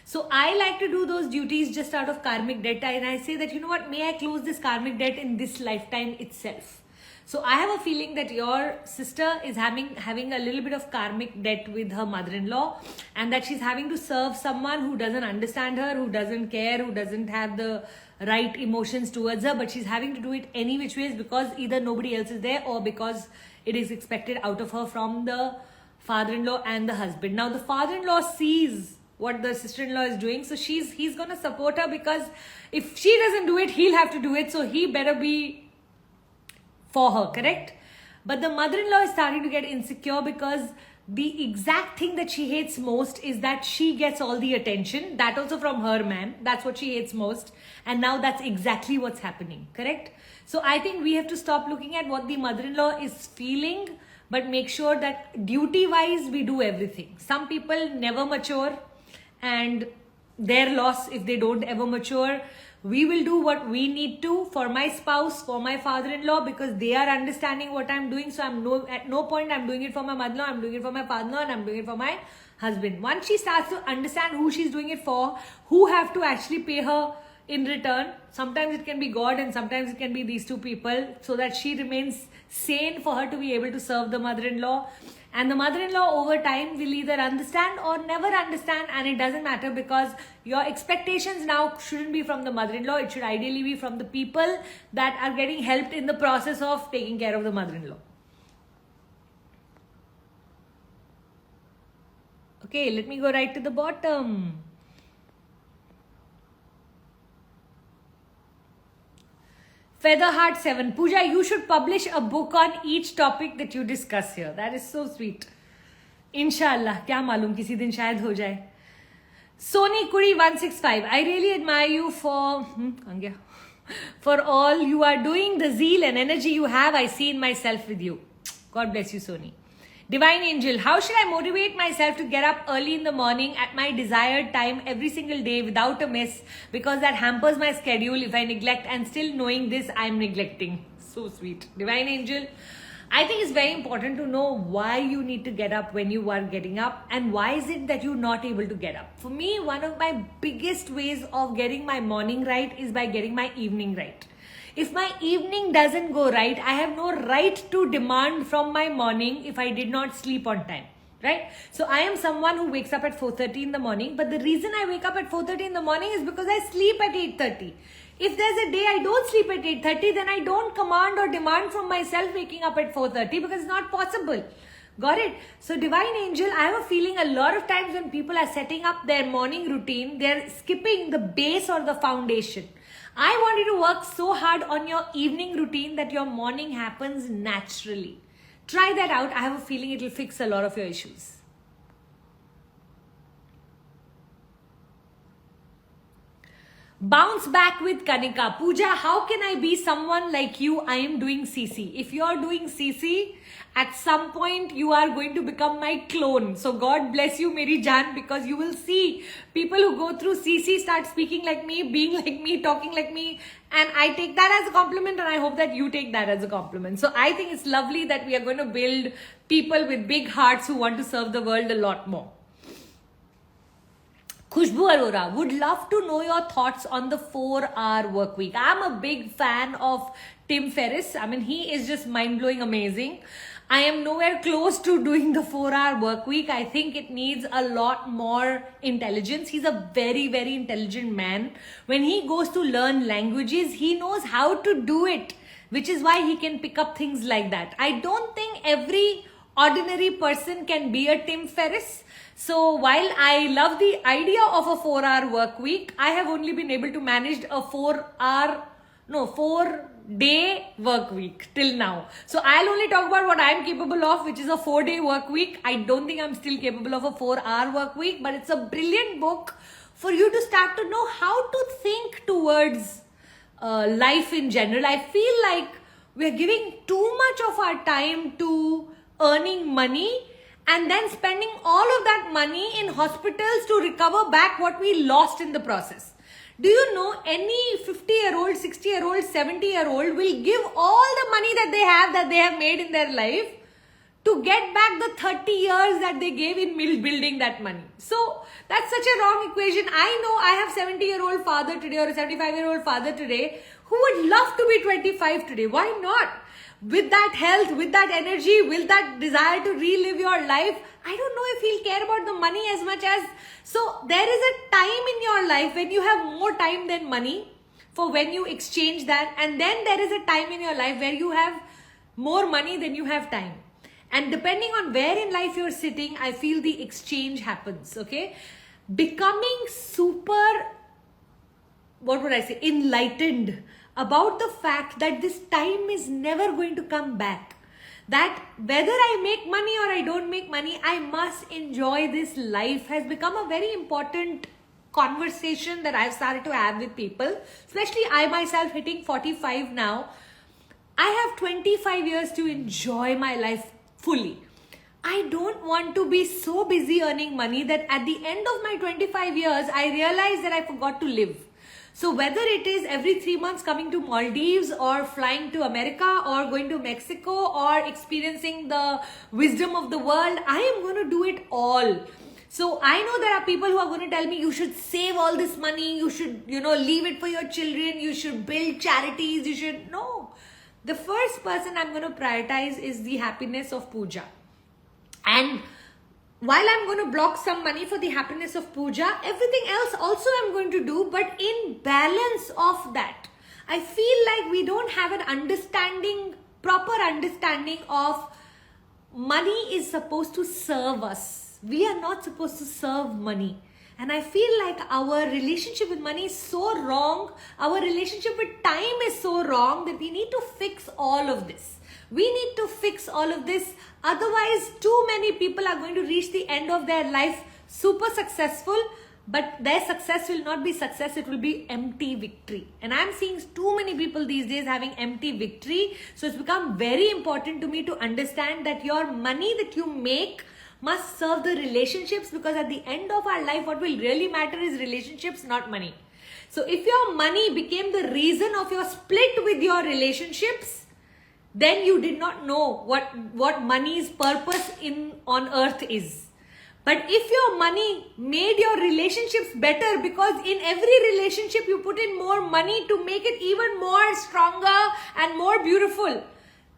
So I like to do those duties just out of karmic debt, and I say that, you know what, may I close this karmic debt in this lifetime itself. So I have a feeling that your sister is having a little bit of karmic debt with her mother-in-law, and that she's having to serve someone who doesn't understand her, who doesn't care, who doesn't have the right emotions towards her, but she's having to do it any which ways because either nobody else is there or because it is expected out of her from the father-in-law and the husband. Now the father-in-law sees what the sister-in-law is doing, so he's gonna support her because if she doesn't do it, he'll have to do it, so he better be for her, correct? But the mother-in-law is starting to get insecure because the exact thing that she hates most is that she gets all the attention, that also from her man. That's what she hates most, and now that's exactly what's happening, correct? So I think we have to stop looking at what the mother-in-law is feeling, but make sure that duty-wise we do everything. Some people never mature, and their loss if they don't ever mature. We will do what we need to for my spouse, for my father-in-law, because they are understanding what I'm doing. So at no point I'm doing it for my mother-in-law, I'm doing it for my father-in-law, and I'm doing it for my husband. Once she starts to understand who she's doing it for, who have to actually pay her in return, sometimes it can be God and sometimes it can be these two people, so that she remains sane for her to be able to serve the mother-in-law. And the mother-in-law over time will either understand or never understand, and it doesn't matter because your expectations now shouldn't be from the mother-in-law. It should ideally be from the people that are getting helped in the process of taking care of the mother-in-law. Okay, let me go right to the bottom. Featherheart 7. Pooja, you should publish a book on each topic that you discuss here. That is so sweet. Inshallah. Kya malum, kisi din shayad ho jaye. Sony Kuri 165. I really admire you for all you are doing. The zeal and energy you have, I see in myself with you. God bless you, Sony. Divine Angel, how should I motivate myself to get up early in the morning at my desired time every single day without a miss, because that hampers my schedule if I neglect, and still knowing this I am neglecting. So sweet. Divine Angel, I think it's very important to know why you need to get up when you are getting up, and why is it that you're not able to get up. For me, one of my biggest ways of getting my morning right is by getting my evening right. If my evening doesn't go right, I have no right to demand from my morning if I did not sleep on time, right? So I am someone who wakes up at 4:30 in the morning, but the reason I wake up at 4:30 in the morning is because I sleep at 8:30. If there's a day I don't sleep at 8:30, then I don't command or demand from myself waking up at 4:30 because it's not possible. Got it? So Divine Angel, I have a feeling a lot of times when people are setting up their morning routine, they're skipping the base or the foundation. I want you to work so hard on your evening routine that your morning happens naturally. Try that out. I have a feeling it will fix a lot of your issues. Bounce back with Kanika. Pooja, how can I be someone like you? I am doing CC. If you are doing CC, at some point you are going to become my clone. So God bless you, Mary Jan, because you will see people who go through CC start speaking like me, being like me, talking like me. And I take that as a compliment, and I hope that you take that as a compliment. So I think it's lovely that we are going to build people with big hearts who want to serve the world a lot more. Khushbu Arora, would love to know your thoughts on the 4-hour work week. I'm a big fan of Tim Ferriss. I mean, he is just mind-blowing amazing. I am nowhere close to doing the 4-hour work week. I think it needs a lot more intelligence. He's a very, very intelligent man. When he goes to learn languages, he knows how to do it, which is why he can pick up things like that. I don't think every ordinary person can be a Tim Ferriss. So while I love the idea of a 4-hour work week, I have only been able to manage a 4-day work week till now. So I'll only talk about what I'm capable of, which is a 4-day work week. I don't think I'm still capable of a 4-hour work week, but it's a brilliant book for you to start to know how to think towards life in general. I feel like we're giving too much of our time to earning money and then spending all of that money in hospitals to recover back what we lost in the process. Do you know any 50-year-old, 60-year-old, 70-year-old will give all the money that they have made in their life to get back the 30 years that they gave in building that money. So that's such a wrong equation. I know I have a 70-year-old father today or a 75-year-old father today who would love to be 25 today. Why not? With that health, with that energy, with that desire to relive your life, I don't know if he'll care about the money as much as... So there is a time in your life when you have more time than money for when you exchange that. And then there is a time in your life where you have more money than you have time. And depending on where in life you're sitting, I feel the exchange happens, okay? Becoming super, enlightened about the fact that this time is never going to come back. That whether I make money or I don't make money, I must enjoy this life has become a very important conversation that I've started to have with people. Especially I myself hitting 45 now. I have 25 years to enjoy my life fully. I don't want to be so busy earning money that at the end of my 25 years, I realize that I forgot to live. So whether it is every 3 months coming to Maldives or flying to America or going to Mexico or experiencing the wisdom of the world, I am going to do it all. So I know there are people who are going to tell me you should save all this money, you should, leave it for your children, you should build charities, you should... No. The first person I'm going to prioritize is the happiness of Pooja. And while I'm going to block some money for the happiness of Pooja, everything else also I'm going to do, but in balance of that. I feel like we don't have an proper understanding of money is supposed to serve us. We are not supposed to serve money. And I feel like our relationship with money is so wrong. Our relationship with time is so wrong that we need to fix all of this. We need to fix all of this. Otherwise, too many people are going to reach the end of their life super successful, but their success will not be success. It will be empty victory. And I'm seeing too many people these days having empty victory. So it's become very important to me to understand that your money that you make must serve the relationships, because at the end of our life, what will really matter is relationships, not money. So if your money became the reason of your split with your relationships, then you did not know what money's purpose on earth is. But if your money made your relationships better, because in every relationship you put in more money to make it even more stronger and more beautiful,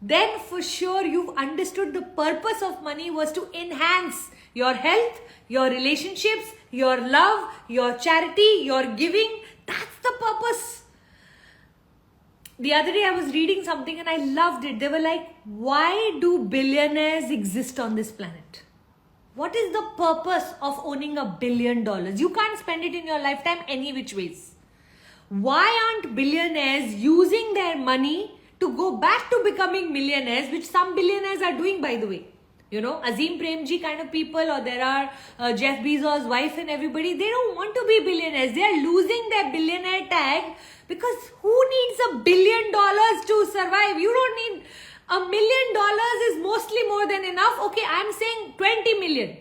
then for sure you've understood the purpose of money was to enhance your health, your relationships, your love, your charity, your giving. That's the purpose. The other day I was reading something and I loved it. They were like, why do billionaires exist on this planet? What is the purpose of owning $1 billion? You can't spend it in your lifetime any which ways. Why aren't billionaires using their money to go back to becoming millionaires, which some billionaires are doing, by the way? You know, Azim Premji kind of people, or there are Jeff Bezos' wife and everybody, they don't want to be billionaires. They are losing their billionaire tag because who needs $1 billion to survive? You don't need $1 million is mostly more than enough. Okay, I'm saying 20 million,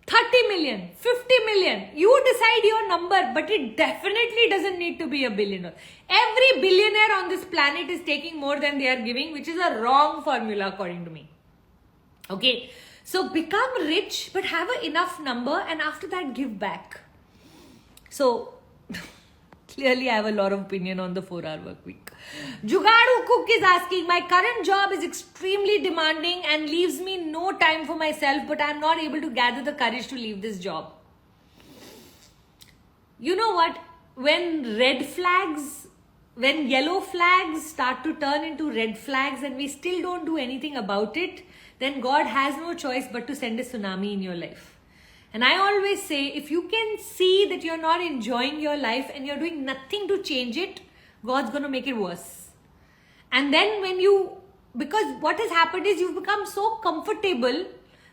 30 million, 50 million. You decide your number, but it definitely doesn't need to be $1 billion. Every billionaire on this planet is taking more than they are giving, which is a wrong formula according to me. Okay, so become rich but have enough number, and after that give back. So clearly I have a lot of opinion on the 4-hour work week. Jugadu Cook is asking, my current job is extremely demanding and leaves me no time for myself, but I am not able to gather the courage to leave this job. You know what? When yellow flags start to turn into red flags and we still don't do anything about it, then God has no choice but to send a tsunami in your life. And I always say, if you can see that you're not enjoying your life and you're doing nothing to change it, God's going to make it worse. And then because what has happened is you've become so comfortable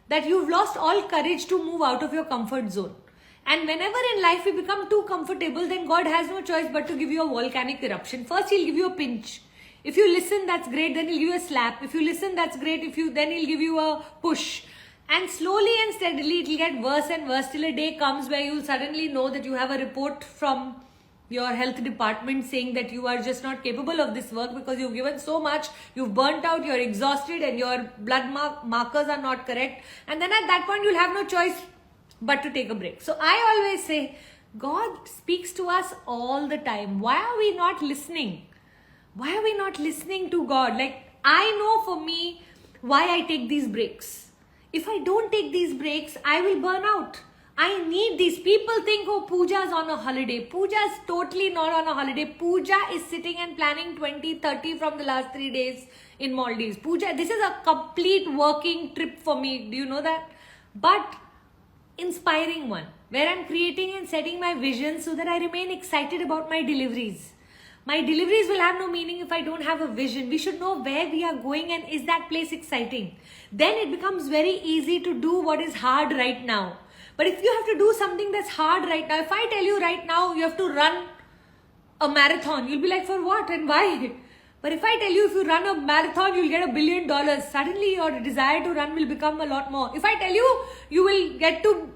that you've lost all courage to move out of your comfort zone. And whenever in life we become too comfortable, then God has no choice but to give you a volcanic eruption. First, He'll give you a pinch. If you listen, that's great. Then He'll give you a slap. If you listen, that's great. Then He'll give you a push. And slowly and steadily, it'll get worse and worse till a day comes where you'll suddenly know that you have a report from your health department saying that you are just not capable of this work because you've given so much, you've burnt out, you're exhausted, and your blood markers are not correct. And then at that point, you'll have no choice but to take a break. So I always say, God speaks to us all the time. Why are we not listening? Why are we not listening to God? Like, I know for me why I take these breaks. If I don't take these breaks, I will burn out. I need these. People think, oh, Pooja's on a holiday. Pooja's totally not on a holiday. Pooja is sitting and planning 20-30 from the last 3 days in Maldives. Pooja, this is a complete working trip for me. Do you know that? But inspiring one, where I'm creating and setting my vision so that I remain excited about my deliveries. My deliveries will have no meaning if I don't have a vision. We should know where we are going and is that place exciting. Then it becomes very easy to do what is hard right now. But if you have to do something that's hard right now, if I tell you right now you have to run a marathon, you'll be like, for what and why? But if I tell you if you run a marathon, you'll get $1 billion, suddenly your desire to run will become a lot more. If I tell you you will get to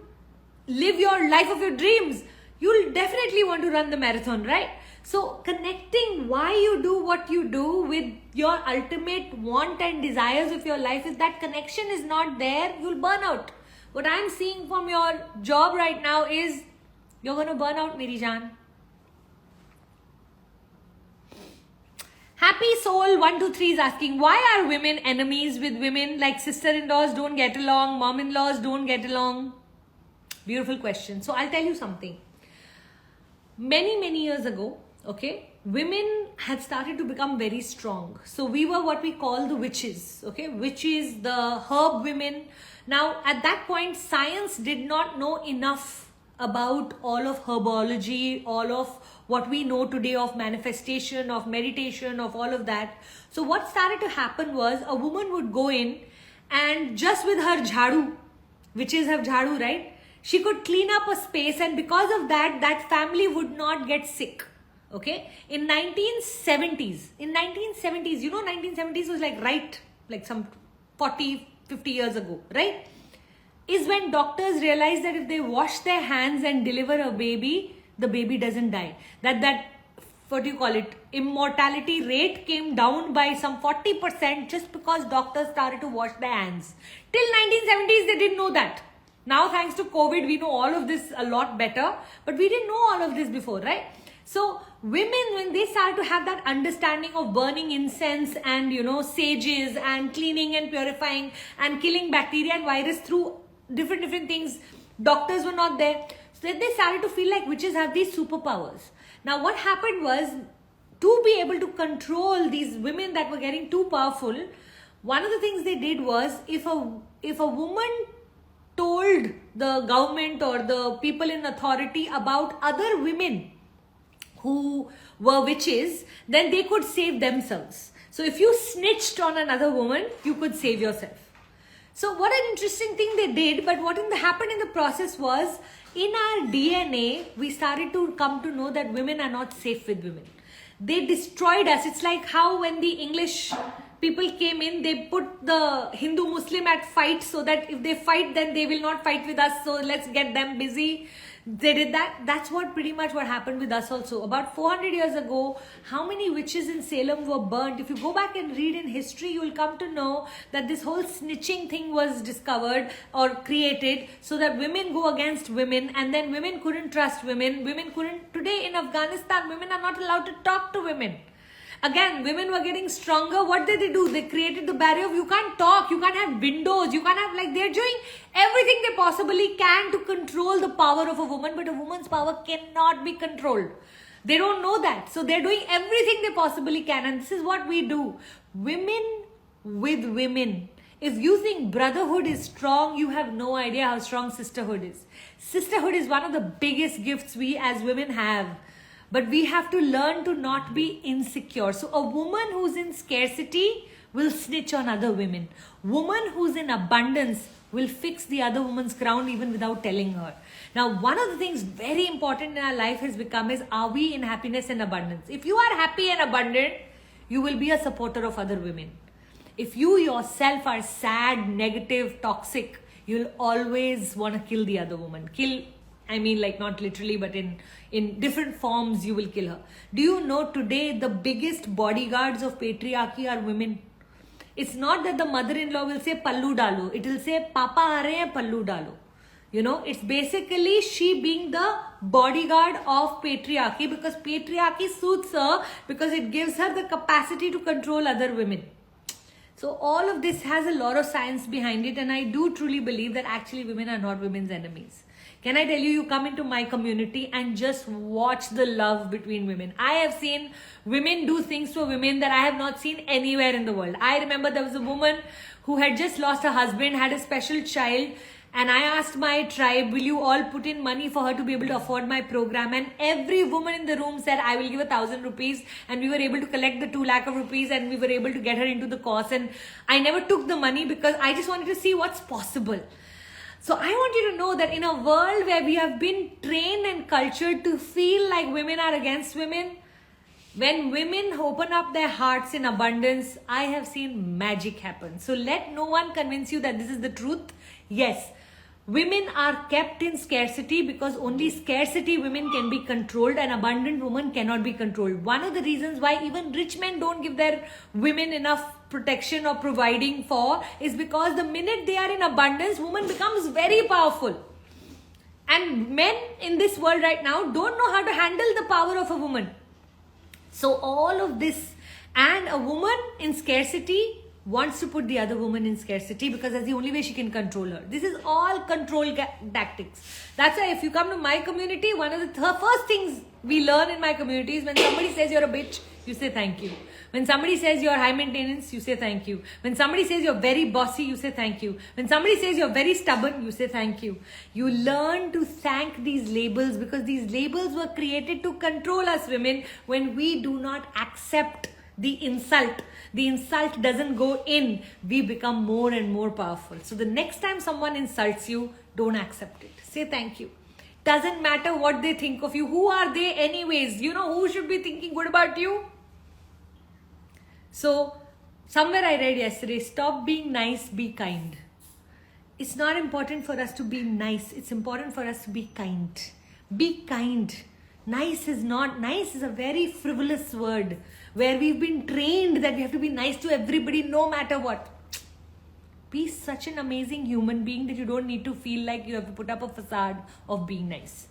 live your life of your dreams, you'll definitely want to run the marathon, right? So connecting why you do what you do with your ultimate want and desires of your life, if that connection is not there, you'll burn out. What I'm seeing from your job right now is you're going to burn out, Meri Jaan. Happy Soul 123 is asking, why are women enemies with women? Like sister-in-laws don't get along, mom-in-laws don't get along. Beautiful question. So I'll tell you something. Many years ago, okay, women had started to become very strong. So we were what we call the witches, okay, witches, the herb women. Now at that point, science did not know enough about all of herbology, all of what we know today of manifestation, of meditation, of all of that. So what started to happen was a woman would go in and just with her jhadu, witches have jhadu, right? She could clean up a space, and because of that, that family would not get sick. Okay. In 1970s, you know, 1970s was like some 40, 50 years ago, right? Is when doctors realized that if they wash their hands and deliver a baby, the baby doesn't die. That what do you call it? Immortality rate came down by some 40% just because doctors started to wash their hands. Till 1970s, they didn't know that. Now, thanks to COVID, we know all of this a lot better, but we didn't know all of this before, right? So women, when they start to have that understanding of burning incense and, you know, sages and cleaning and purifying and killing bacteria and virus through different things, doctors were not there. So then they started to feel like witches have these superpowers. Now what happened was, to be able to control these women that were getting too powerful, one of the things they did was, if a woman told the government or the people in authority about other women who were witches, then they could save themselves. So if you snitched on another woman, you could save yourself. So what an interesting thing they did, but what happened in the process was, in our DNA, we started to come to know that women are not safe with women. They destroyed us. It's like how when the English people came in, they put the Hindu Muslim at fight so that if they fight, then they will not fight with us. So let's get them busy. They did that. That's what pretty much what happened with us also. About 400 years ago, how many witches in Salem were burnt? If you go back and read in history, you will come to know that this whole snitching thing was discovered or created so that women go against women, and then women couldn't trust women. Women couldn't. Today in Afghanistan, women are not allowed to talk to women. Again, women were getting stronger. What did they do? They created the barrier of you can't talk, you can't have windows, you can't have, like, they're doing everything they possibly can to control the power of a woman, but a woman's power cannot be controlled. They don't know that. So they're doing everything they possibly can, and this is what we do. Women with women. If you think brotherhood is strong, you have no idea how strong sisterhood is. Sisterhood is one of the biggest gifts we as women have. But we have to learn to not be insecure. So a woman who's in scarcity will snitch on other women. Woman who's in abundance will fix the other woman's ground even without telling her. Now, one of the things very important in our life has become is, are we in happiness and abundance? If you are happy and abundant, you will be a supporter of other women. If you yourself are sad, negative, toxic, you'll always want to kill the other woman. Kill, I mean, like, not literally, but in different forms you will kill her. Do you know today the biggest bodyguards of patriarchy are women? It's not that the mother-in-law will say pallu dalo. It will say papa aa rahe hain, pallu dalo. You know, it's basically she being the bodyguard of patriarchy, because patriarchy suits her because it gives her the capacity to control other women. So all of this has a lot of science behind it, and I do truly believe that actually women are not women's enemies. Can I tell you, you come into my community and just watch the love between women. I have seen women do things for women that I have not seen anywhere in the world. I remember there was a woman who had just lost her husband, had a special child, and I asked my tribe, will you all put in money for her to be able to afford my program? And every woman in the room said, I will give 1,000 rupees. And we were able to collect the 2 lakh of rupees, and we were able to get her into the course. And I never took the money because I just wanted to see what's possible. So I want you to know that in a world where we have been trained and cultured to feel like women are against women, when women open up their hearts in abundance, I have seen magic happen. So let no one convince you that this is the truth. Yes, women are kept in scarcity because only scarcity women can be controlled, and abundant women cannot be controlled. One of the reasons why even rich men don't give their women enough protection or providing for is because the minute they are in abundance, woman becomes very powerful. And men in this world right now don't know how to handle the power of a woman. So all of this, and a woman in scarcity wants to put the other woman in scarcity because that's the only way she can control her. This is all control tactics. That's why if you come to my community, one of the first things we learn in my community is when somebody says you're a bitch, you say thank you. When somebody says you're high maintenance, you say thank you. When somebody says you're very bossy, you say thank you. When somebody says you're very stubborn, you say thank you. You learn to thank these labels because these labels were created to control us women. When we do not accept the insult doesn't go in, we become more and more powerful. So the next time someone insults you, don't accept it. Say thank you. Doesn't matter what they think of you. Who are they anyways? You know who should be thinking good about you? So somewhere I read yesterday, stop being nice, be kind. It's not important for us to be nice. It's important for us to be kind. Be kind. Nice is a very frivolous word where we've been trained that we have to be nice to everybody no matter what. Be such an amazing human being that you don't need to feel like you have to put up a facade of being nice.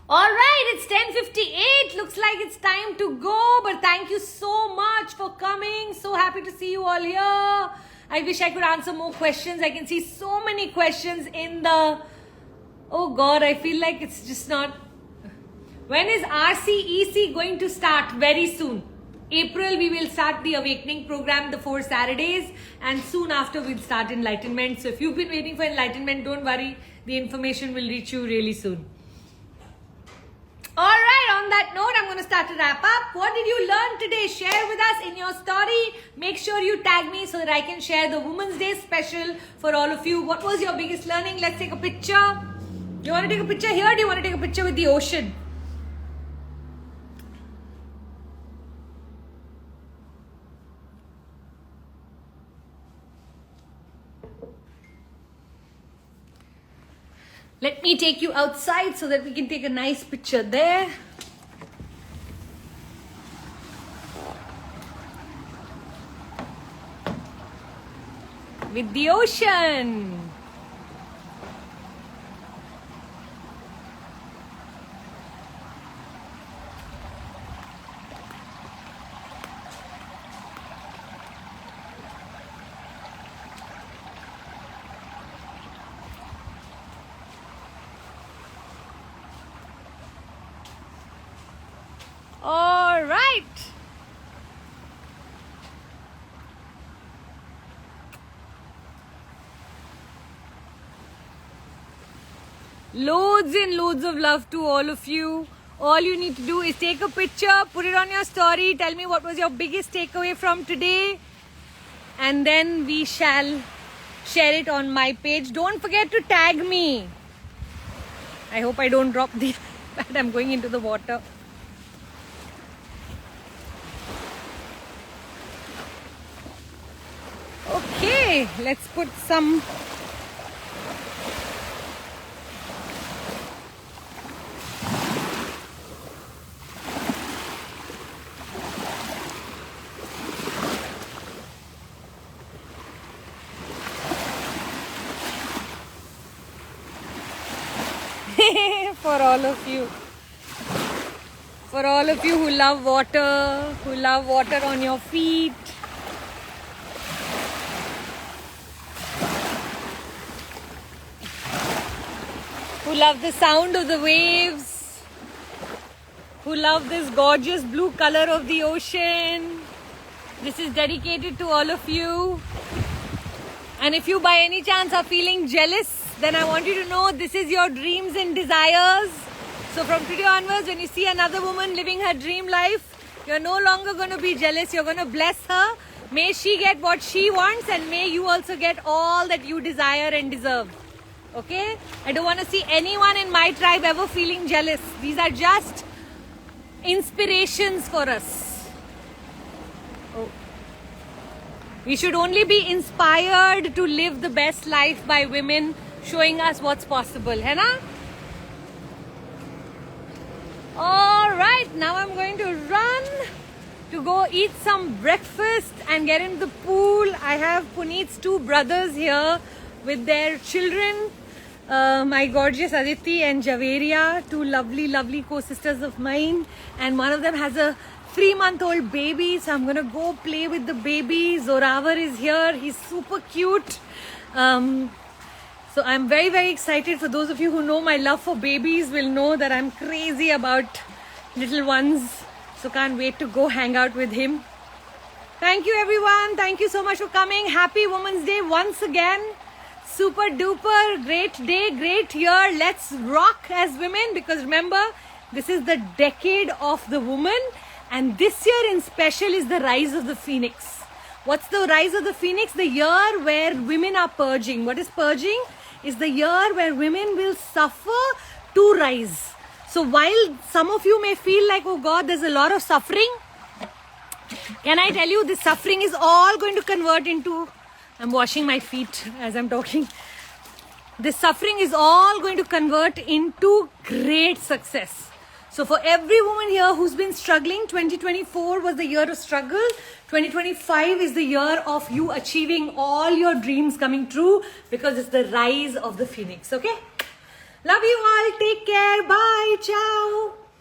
Alright, it's 10:58. Looks like it's time to go. But thank you so much for coming. So happy to see you all here. I wish I could answer more questions. I can see so many questions in the... Oh God, I feel like it's just not... When is RCEC going to start? Very soon. April, we will start the Awakening program, the 4 Saturdays. And soon after, we'll start Enlightenment. So if you've been waiting for Enlightenment, don't worry. The information will reach you really soon. Alright. on that note, I'm going to start to wrap up. What did you learn today? Share with us in your story. Make sure you tag me so that I can share the Women's Day special for all of you. What was your biggest learning? Let's take a picture. Do you want to take a picture here or do you want to take a picture with the ocean? Let me take you outside so that we can take a nice picture there. With the ocean. All right. Loads and loads of love to all of you. All you need to do is take a picture, put it on your story, tell me what was your biggest takeaway from today, and then we shall share it on my page. Don't forget to tag me. I hope I don't drop the iPad. I'm going into the water. Okay, let's put some for all of you. For all of you who love water on your feet. Who love the sound of the waves, who love this gorgeous blue color of the ocean. This is dedicated to all of you. And if you by any chance are feeling jealous, then I want you to know this is your dreams and desires. So from today onwards, when you see another woman living her dream life, you're no longer going to be jealous, you're going to bless her. May she get what she wants and may you also get all that you desire and deserve. Okay? I don't want to see anyone in my tribe ever feeling jealous. These are just inspirations for us. Oh. We should only be inspired to live the best life by women showing us what's possible. Hai na? Alright, now I'm going to run to go eat some breakfast and get into the pool. I have Puneet's two brothers here with their children, my gorgeous Aditi and Javeria, two lovely co-sisters of mine, and one of them has a 3-month-old baby, so I'm gonna go play with the baby. Zoravar is here, he's super cute. So I'm very excited. For those of you who know my love for babies will know that I'm crazy about little ones, so can't wait to go hang out with him. Thank you everyone, thank you so much for coming. Happy Women's Day once again. Super duper great day, great year. Let's rock as women, because remember, this is the decade of the woman, and this year in special is the rise of the phoenix. What's the rise of the phoenix? The year where women are purging. What is purging? Is the year where women will suffer to rise. So while some of you may feel like, oh God, there's a lot of suffering, can I tell you, this suffering is all going to convert into, I'm washing my feet as I'm talking. This suffering is all going to convert into great success. So for every woman here who's been struggling, 2024 was the year of struggle. 2025 is the year of you achieving all your dreams coming true, because it's the rise of the phoenix. Okay? Love you all. Take care. Bye. Ciao.